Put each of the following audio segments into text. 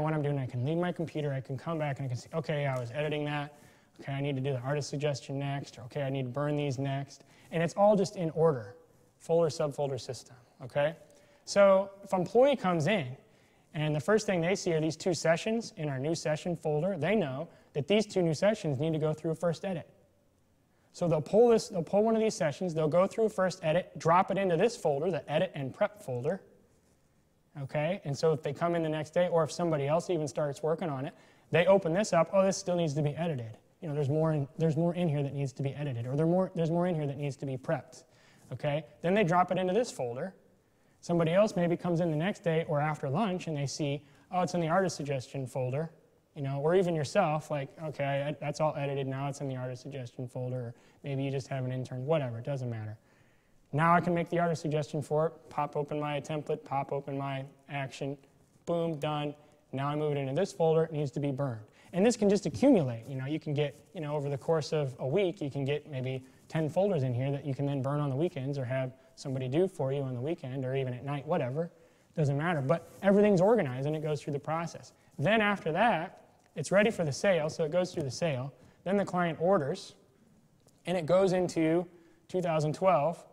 what I'm doing. I can leave my computer, I can come back and I can see, okay, I was editing that. Okay, I need to do the artist suggestion next. Or, okay, I need to burn these next. And it's all just in order, folder, subfolder system, okay? So if an employee comes in and the first thing they see are these 2 sessions in our new session folder, they know that these 2 new sessions need to go through a first edit. So they'll pull one of these sessions, they'll go through a first edit, drop it into this folder, the edit and prep folder. Okay, and so if they come in the next day, or if somebody else even starts working on it, they open this up, oh, this still needs to be edited. You know, there's more in here that needs to be edited, or there's more in here that needs to be prepped. Okay, then they drop it into this folder. Somebody else maybe comes in the next day or after lunch and they see, oh, it's in the artist suggestion folder. You know, or even yourself, like, okay, that's all edited, now it's in the artist suggestion folder, or maybe you just have an intern, whatever, it doesn't matter. Now I can make the artist suggestion for it, pop open my template, pop open my action, boom, done. Now I move it into this folder, it needs to be burned. And this can just accumulate, you know, you can get, you know, over the course of a week, you can get maybe 10 folders in here that you can then burn on the weekends or have somebody do for you on the weekend or even at night, whatever, doesn't matter. But everything's organized and it goes through the process. Then after that, it's ready for the sale, so it goes through the sale. Then the client orders, and it goes into 2012,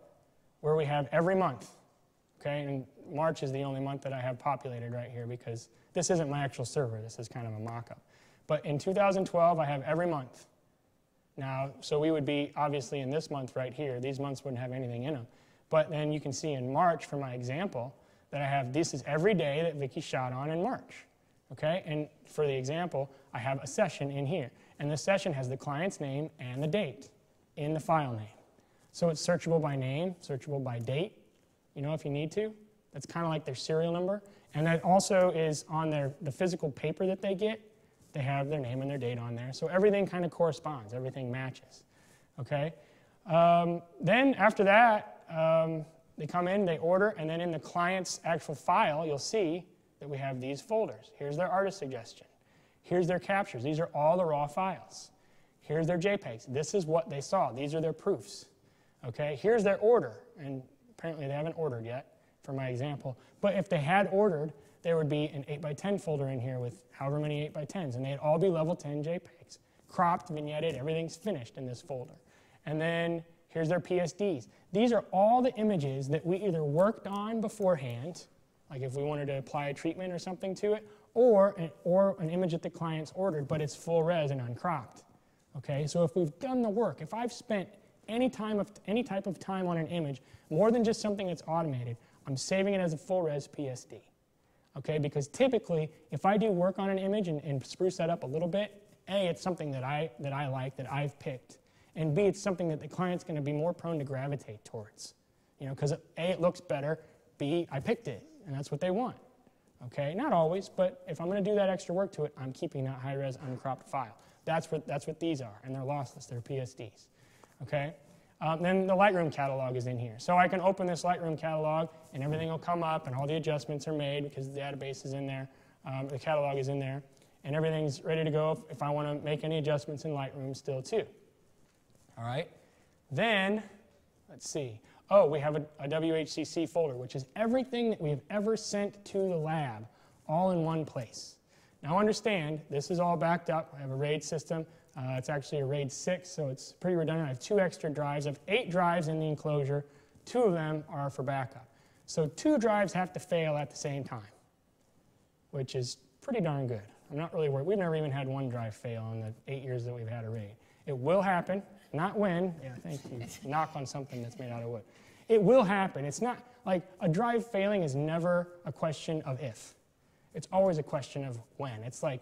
where we have every month. Okay, and March is the only month that I have populated right here because this isn't my actual server. This is kind of a mock-up. But in 2012, I have every month. Now, so we would be obviously in this month right here. These months wouldn't have anything in them. But then you can see in March, for my example, that I have this is every day that Vicky shot on in March. Okay, and for the example, I have a session in here. And the session has the client's name and the date in the file name. So it's searchable by name, searchable by date, you know, if you need to. That's kind of like their serial number. And that also is on the physical paper that they get. They have their name and their date on there. So everything kind of corresponds. Everything matches. Okay? Then after that, they come in, they order, and then in the client's actual file, you'll see that we have these folders. Here's their artist suggestion. Here's their captures. These are all the raw files. Here's their JPEGs. This is what they saw. These are their proofs. Okay, here's their order. And apparently they haven't ordered yet for my example. But if they had ordered, there would be an 8x10 folder in here with however many 8x10s. And they'd all be level 10 JPEGs. Cropped, vignetted, everything's finished in this folder. And then here's their PSDs. These are all the images that we either worked on beforehand, like if we wanted to apply a treatment or something to it, or an image that the client's ordered, but it's full res and uncropped. Okay, so if we've done the work, if I've spent any type of time on an image, more than just something that's automated, I'm saving it as a full res PSD. Okay, because typically, if I do work on an image and spruce that up a little bit, A, it's something that I like, that I've picked, and B, it's something that the client's going to be more prone to gravitate towards. You know, because A, it looks better, B, I picked it, and that's what they want. Okay, not always, but if I'm going to do that extra work to it, I'm keeping that high-res uncropped file. That's what these are, and they're lossless, they're PSDs. Okay, then the Lightroom catalog is in here. So I can open this Lightroom catalog, and everything will come up, and all the adjustments are made because the database is in there, the catalog is in there, and everything's ready to go if I want to make any adjustments in Lightroom still too. All right, then, let's see. Oh, we have a WHCC folder, which is everything that we've ever sent to the lab, all in one place. Now understand, this is all backed up. I have a RAID system. It's actually a RAID 6, so it's pretty redundant. I have 2 extra drives. I have 8 drives in the enclosure. 2 of them are for backup. So 2 drives have to fail at the same time, which is pretty darn good. I'm not really worried. We've never even had 1 drive fail in the 8 years that we've had a RAID. It will happen, not when. Yeah, thank you. Knock on something that's made out of wood. It will happen. It's not like a drive failing is never a question of if. It's always a question of when. It's like,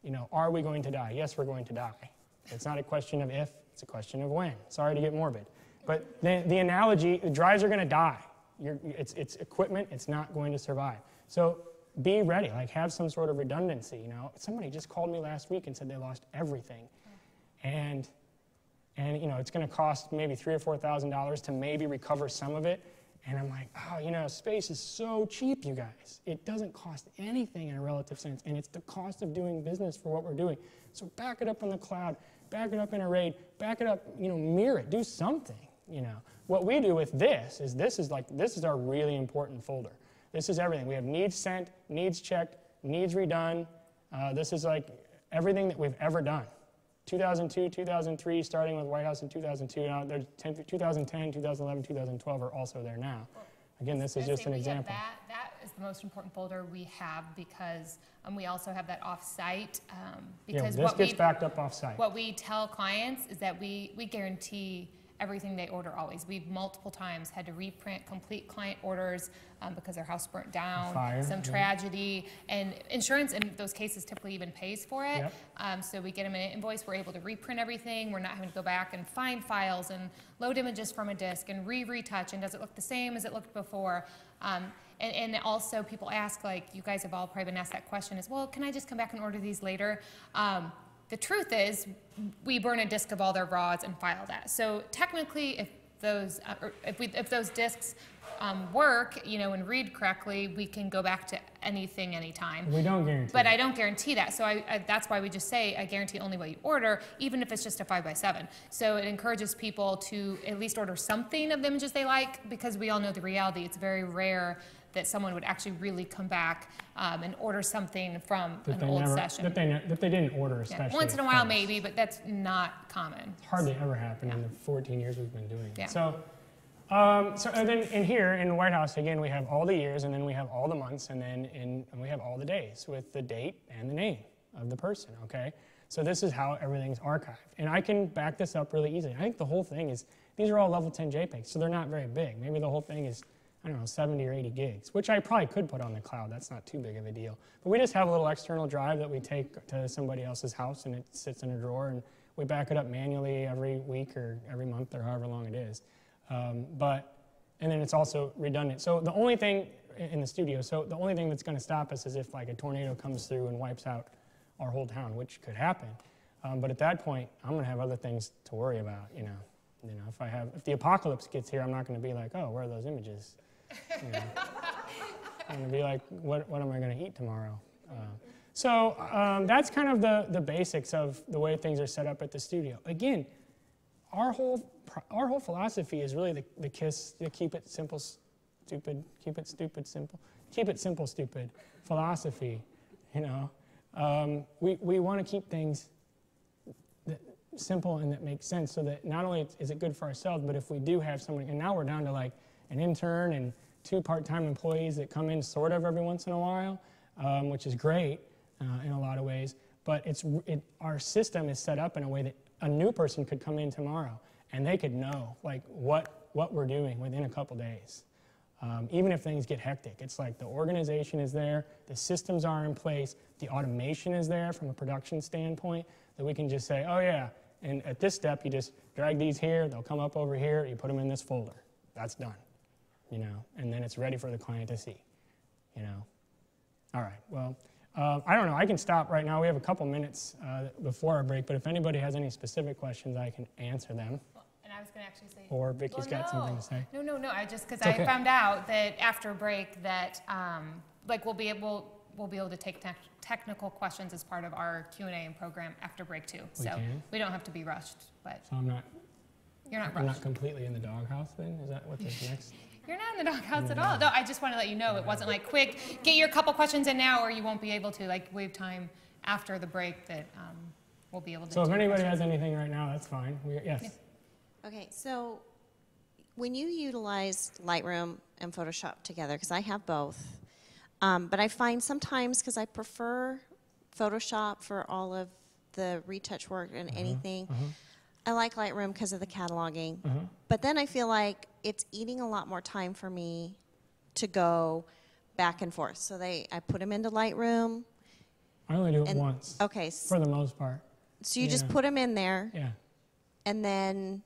you know, are we going to die? Yes, we're going to die. It's not a question of if, it's a question of when. Sorry to get morbid. But the analogy, the drives are going to die. It's equipment, it's not going to survive. So be ready, like have some sort of redundancy, you know. Somebody just called me last week and said they lost everything. And you know, it's going to cost maybe $3,000 or $4,000 to maybe recover some of it. And I'm like, oh, you know, space is so cheap, you guys. It doesn't cost anything in a relative sense, and it's the cost of doing business for what we're doing. So back it up in the cloud, back it up in a RAID, back it up, you know, mirror it, do something, you know. What we do with this is our really important folder. This is everything. We have needs sent, needs checked, needs redone, This is like everything that we've ever done. 2002, 2003, starting with White House in 2002. Now, there's 2010, 2011, 2012 are also there now. Again, this is just an example. That is the most important folder we have because we also have that off-site. Because this gets backed up off-site. What we tell clients is that we guarantee everything they order always. We've multiple times had to reprint complete client orders because their house burnt down, fire, some tragedy, and insurance in those cases typically even pays for it. Yep. So we get them an invoice, we're able to reprint everything, we're not having to go back and find files and load images from a disk and retouch, and does it look the same as it looked before? And also people ask, like you guys have all probably been asked that question is, well, can I just come back and order these later? The truth is, we burn a disk of all their raws and file that. So technically, if those disks work, and read correctly, we can go back to anything, anytime. We don't guarantee. But I don't guarantee that. So that's why we just say I guarantee only what you order, even if it's just a 5x7. So it encourages people to at least order something of the images they like, because we all know the reality. It's very rare that someone would actually really come back and order something from an old session. That they didn't order, especially. Once in a while, maybe, but that's not common. It's hardly ever happened in the 14 years we've been doing it. Yeah. So and then in here, in the White House, again, we have all the years, and then we have all the months, and then we have all the days with the date and the name of the person, okay? So this is how everything's archived. And I can back this up really easily. I think the whole thing is, these are all level 10 JPEGs, so they're not very big. Maybe the whole thing is, I don't know, 70 or 80 gigs, which I probably could put on the cloud. That's not too big of a deal. But we just have a little external drive that we take to somebody else's house, and it sits in a drawer, and we back it up manually every week or every month or however long it is. And then it's also redundant. So the only thing in the studio, the only thing that's going to stop us is if like a tornado comes through and wipes out our whole town, which could happen. But at that point, I'm going to have other things to worry about. If the apocalypse gets here, I'm not going to be like, oh, where are those images? I'm going to be like, what am I going to eat tomorrow? That's kind of the basics of the way things are set up at the studio. Again, our whole philosophy is really the KISS, the keep it simple, stupid, keep it stupid, simple, keep it simple, stupid philosophy. We want to keep things simple and that make sense, so that not only is it good for ourselves, but if we do have someone, and now we're down to like an intern and 2 part-time employees that come in sort of every once in a while, which is great in a lot of ways, but our system is set up in a way that a new person could come in tomorrow and they could know like what we're doing within a couple days. Even if things get hectic, it's like the organization is there, the systems are in place, the automation is there from a production standpoint, that we can just say, oh yeah, and at this step you just drag these here, they'll come up over here, you put them in this folder. That's done, and then it's ready for the client to see, All right, well, I don't know, I can stop right now. We have a couple minutes before our break, but if anybody has any specific questions, I can answer them. And I was going to actually say... Or Vicky's got something to say. No, because I found out that after break that we'll be able to take technical questions as part of our Q&A and program after break too. We don't have to be rushed. But so you're not rushed. I'm not completely in the doghouse then? Is that what this next? You're not in the doghouse at all. No, I just want to let you know it wasn't like quick, get your couple questions in now or you won't be able to. Like we have time after the break that we'll be able to. So if anybody has anything right now, that's fine. Yes. Yeah. Okay, so when you utilize Lightroom and Photoshop together, because I have both, but I find sometimes, because I prefer Photoshop for all of the retouch work and anything, I like Lightroom because of the cataloging, but then I feel like it's eating a lot more time for me to go back and forth. So I put them into Lightroom. I only do it once. Okay. For the most part. So you just put them in there. Yeah. And then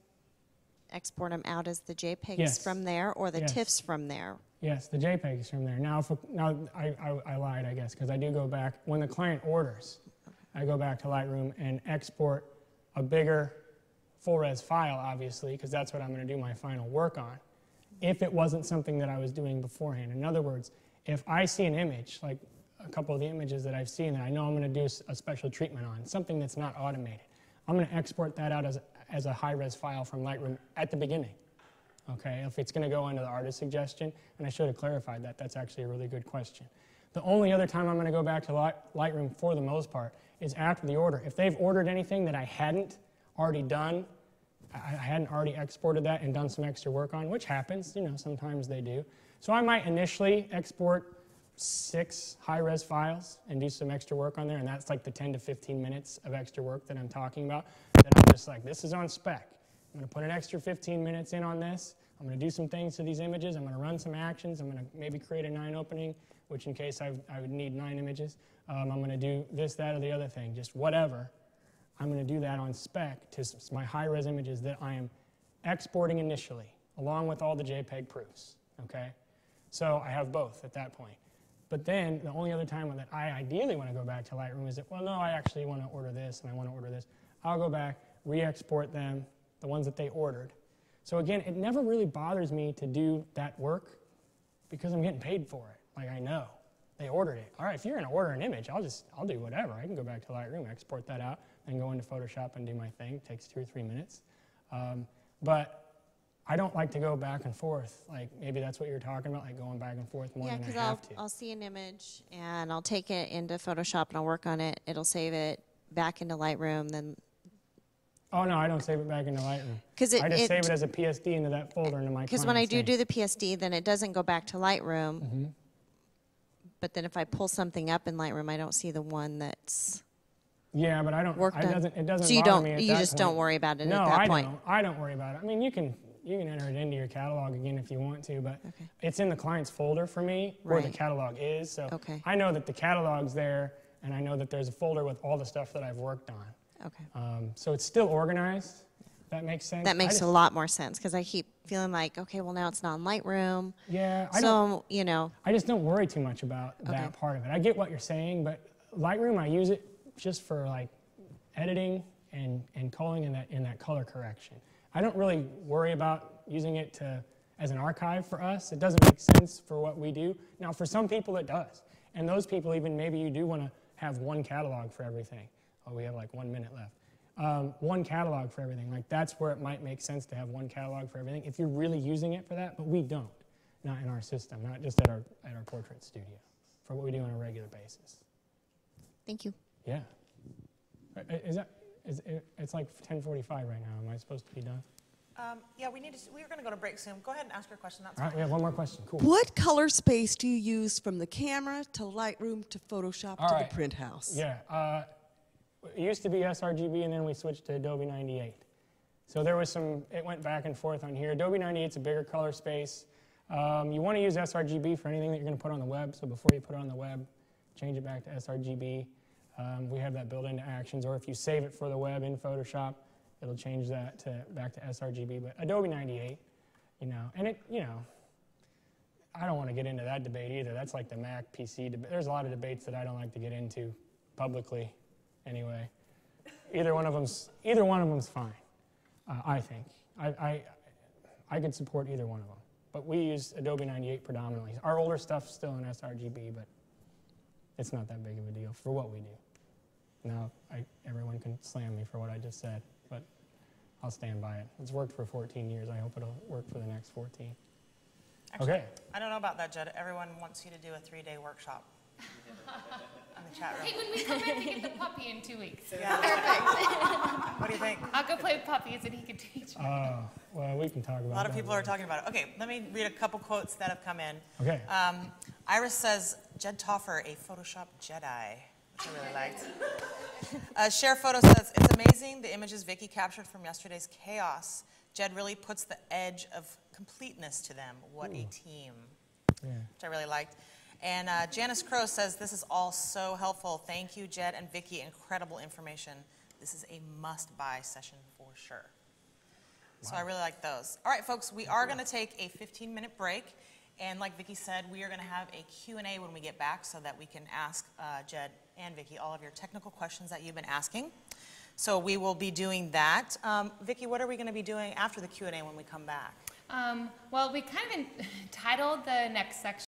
export them out as the JPEGs from there, or the TIFFs from there? Yes, the JPEGs from there. Now I lied, I guess, because I do go back. When the client orders, I go back to Lightroom and export a bigger full-res file, obviously, because that's what I'm going to do my final work on, if it wasn't something that I was doing beforehand. In other words, if I see an image, like a couple of the images that I've seen that I know I'm going to do a special treatment on, something that's not automated, I'm going to export that out as a high-res file from Lightroom at the beginning. Okay, if it's going to go into the artist suggestion, and I should have clarified that, that's actually a really good question. The only other time I'm going to go back to Lightroom for the most part is after the order. If they've ordered anything that I hadn't already done, I hadn't already exported that and done some extra work on, which happens, you know, sometimes they do. So I might initially export 6 high-res files and do some extra work on there, and that's like the 10 to 15 minutes of extra work that I'm talking about. Then I'm just like, this is on spec. I'm going to put an extra 15 minutes in on this. I'm going to do some things to these images. I'm going to run some actions. I'm going to maybe create a 9 opening, which in case I would need 9 images. I'm going to do this, that, or the other thing, just whatever. I'm going to do that on spec to my high-res images that I am exporting initially, along with all the JPEG proofs, okay? So I have both at that point. But then the only other time that I ideally want to go back to Lightroom is that, well, no, I actually want to order this and I want to order this. I'll go back, re-export them, the ones that they ordered. So again, it never really bothers me to do that work because I'm getting paid for it. Like, I know they ordered it. All right, if you're going to order an image, I'll do whatever. I can go back to Lightroom, export that out, and go into Photoshop and do my thing. It takes 2 or 3 minutes. But I don't like to go back and forth. Like, maybe that's what you're talking about, like going back and forth more than I have to. I'll see an image and I'll take it into Photoshop and I'll work on it. It'll save it back into Lightroom. Then. Oh no, I don't save it back into Lightroom. I just save it as a PSD into that folder into my. Because when I do the PSD, then it doesn't go back to Lightroom. Mm-hmm. But then if I pull something up in Lightroom, I don't see the one that's. Yeah, but I don't. It doesn't. So you bother me at you that just point. Don't worry about it at that point. No, I don't worry about it. I mean, you can enter it into your catalog again if you want to, but it's in the client's folder for me where the catalog is. So I know that the catalog's there, and I know that there's a folder with all the stuff that I've worked on. Okay. So it's still organized. That makes sense. That makes a lot more sense because I keep feeling like, okay, well now it's not in Lightroom. Yeah. You know. I just don't worry too much about that part of it. I get what you're saying, but Lightroom, I use it just for like editing and culling in that color correction. I don't really worry about using it as an archive for us. It doesn't make sense for what we do. Now, for some people, it does. And those people, even maybe you do want to have one catalog for everything. Oh, we have like 1 minute left. One catalog for everything. Like, that's where it might make sense to have one catalog for everything if you're really using it for that, but we don't. Not in our system, not just at our portrait studio, for what we do on a regular basis. Thank you. Yeah. It's like 10:45 right now. Am I supposed to be done? Yeah, we're going to go to break soon. Go ahead and ask your question. That's all right, we have one more question. Cool. What color space do you use from the camera to Lightroom to Photoshop to the print house? Yeah. It used to be sRGB, and then we switched to Adobe 98. So there was it went back and forth on here. Adobe 98 is a bigger color space. You want to use sRGB for anything that you're going to put on the web. So before you put it on the web, change it back to sRGB. We have that built into Actions, or if you save it for the web in Photoshop, it'll change that back to sRGB. But Adobe 98, and I don't want to get into that debate either. That's like the Mac PC debate. There's a lot of debates that I don't like to get into publicly. Anyway, either one of them's fine. I think I could support either one of them. But we use Adobe 98 predominantly. Our older stuff's still in sRGB, but it's not that big of a deal for what we do. Now, everyone can slam me for what I just said, but I'll stand by it. It's worked for 14 years. I hope it'll work for the next 14. Actually, okay. I don't know about that, Judd. Everyone wants you to do a 3-day workshop in the chat room. Hey, when we come back to get the puppy in 2 weeks. Yeah. Perfect. What do you think? I'll go play with puppies and he can teach me. Well, we can talk about that. A lot of people are talking about it. Okay, let me read a couple quotes that have come in. Okay. Iris says, Jed Toffer, a Photoshop Jedi, which I really liked. Share Photo says, it's amazing the images Vicky captured from yesterday's chaos. Jed really puts the edge of completeness to them. What a team. Yeah. Which I really liked. And Janice Crow says, this is all so helpful. Thank you, Jed and Vicky. Incredible information. This is a must-buy session for sure. Wow. So I really like those. All right, folks, we are going to take a 15-minute break. And like Vicky said, we are going to have a Q&A when we get back so that we can ask Jed and Vicky all of your technical questions that you've been asking. So we will be doing that. Vicky, what are we going to be doing after the Q&A when we come back? Well, we kind of entitled the next section